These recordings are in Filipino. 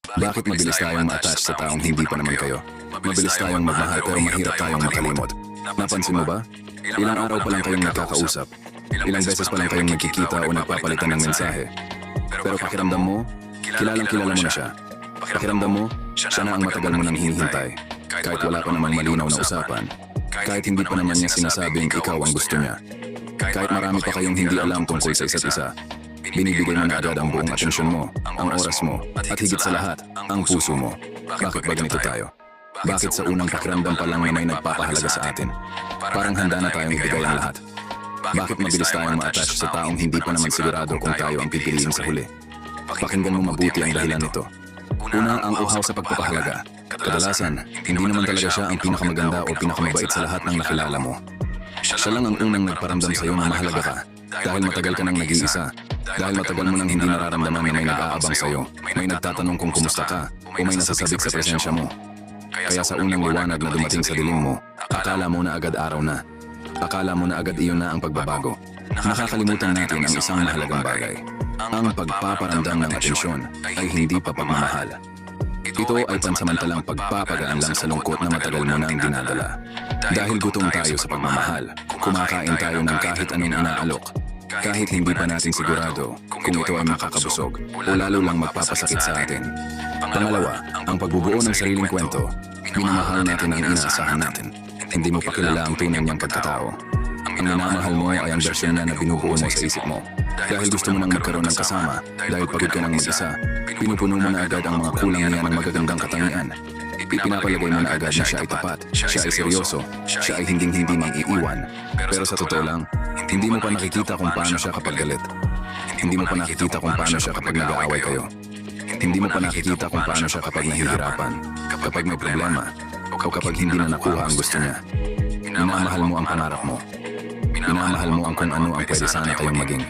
Bakit mabilis tayong ma-attach sa taong hindi pa naman kayo? Mabilis tayong magmahal pero mahirap tayong makalimot. Napansin mo ba? Ilang araw pa lang kayong nagkakausap. Ilang beses pa lang kayong nagkikita o nagpapalitan ng mensahe. Pero pakiramdam mo, kilalang-kilala mo na siya. Pakiramdam mo, siya na ang matagal mo nang hinihintay. Kahit wala pa namang malinaw na usapan. Kahit hindi pa naman niya sinasabing ikaw ang gusto niya. Kahit marami pa kayong hindi alam tungkol sa isa't isa. Binibigay mo na agad ang buong atensyon mo, ang oras mo, at higit sa lahat, ang puso mo. Bakit ba ganito tayo? Bakit sa unang pakiramdam pa lang na may nagpapahalaga sa atin? Parang handa na tayong ibigay ang lahat. Bakit mabilis tayong ma-attach sa taong hindi pa naman sigurado kung tayo ang pipiliin sa huli? Pakinggan mo mabuti ang dahilan nito. Una, ang uhaw sa pagpapahalaga. Kadalasan, hindi naman talaga siya ang pinakamaganda o pinakamabait sa lahat ng nakilala mo. Siya lang ang unang nagparamdam sa iyo na mahalaga ka. Dahil matagal ka nang nag-iisa. Dahil matagal mo nang hindi nararamdaman na may nag-aabang sa iyo. May nagtatanong kung kumusta ka o may nasasabik sa presensya mo. Kaya sa unang liwanag na dumating sa dilim mo, akala mo na agad araw na. Akala mo na agad iyon na ang pagbabago. Nakakalimutan natin ang isang mahalagang bagay. Ang pagpaparamdam ng atensyon ay hindi pa pagmamahal. Ito ay pansamantalang pagpapagaan lang sa lungkot na matagal mo nang dinadala. Dahil gutom tayo sa pagmamahal, kumakain tayo ng kahit anong inaalok. Kahit hindi pa natin sigurado kung ito ay makakabusog o lalo lang magpapasakit sa atin. Pangalawa, ang pagbubuo ng sariling kwento. Minamahal natin ang inaasahan natin. Hindi mo pa kilala ang tunay niyang pagkatao. Ang minamahal mo ay ang bersyon niya na binubuo mo sa isip mo. Dahil gusto mo nang magkaroon ng kasama, dahil pagod ka nang mag-isa, pinupuno mo na agad ang mga kulang niya ng magagandang katangian. Ipinapalagay mo na agad na siya ay tapat, siya ay seryoso, siya ay hinding-hindi mang-iiwan. Pero sa totoo lang, hindi mo pa nakikita kung paano siya kapag galit. Hindi mo pa nakikita kung paano siya kapag nag-aaway kayo. Hindi mo pa nakikita kung paano siya kapag nahihirapan, kapag may problema, o kapag hindi na nakuha ang gusto niya. Minamahal mo ang pangarap mo. Minamahal mo ang kung ano ang pwede sana kayong maging.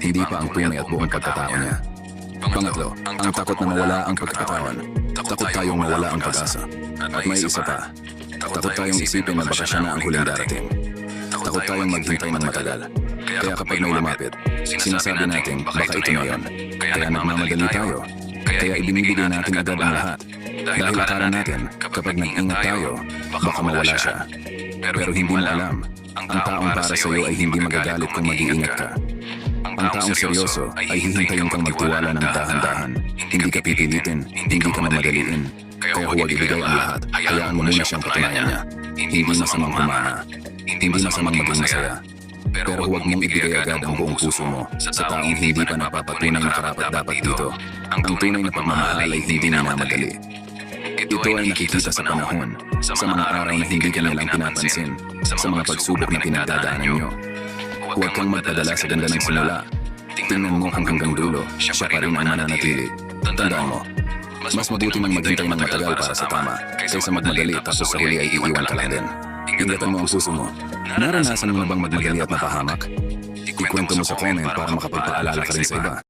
Hindi pa ang tunay at buong pagkatao niya. Pangatlo, ang takot na mawala ang pagkakatawan. Takot tayong mawala ang pag-asa. At may isa pa, takot tayong isipin na baka siya na ang huling darating. Takot tayong maghintay ng matagal. Kaya kapag may lumapit, sinasabi natin baka ito na yun. Kaya nagmamadali tayo. Kaya ibinibigay natin agad ang lahat. Dahil akala natin, kapag nag-ingat tayo, baka mawala siya. Pero hindi mo alam, ang taong para sa iyo ay hindi magagalit kung mag-iingat ka. Ang taong seryoso ay hihintayin kang magtiwala ng dahan-dahan. Hindi ka pipilitin, hindi ka mamadaliin. Kaya huwag ibigay ang lahat, hayaan mo muna siyang patunayan niya. Hindi masamang humana, hindi masamang maging masaya. Pero huwag mong ibigay agad ang buong puso mo sa taong hindi pa napapatunay na karapat-dapat dito. Ang tunay na pagmamahal ay hindi namadali. Ito ay nakikita sa panahon, sa mga araw na hindi ka nilang pinapansin, sa mga pagsubok na pinagdadaanan nyo. Huwag kang magpadala sa ganda ng simula. Tingnan mo hanggang dulo, siya pa rin ang mananatili. Tandaan mo, mas mabuti mang maghintay ng matagal para sa tama, kaysa magmadali tapos sa huli ay iiwan ka lang din. Ingatan mo ang puso mo. Naranasan mo na bang magmadali at napahamak? Ikwento mo sa comment para makapagpaalala ka rin sa iba.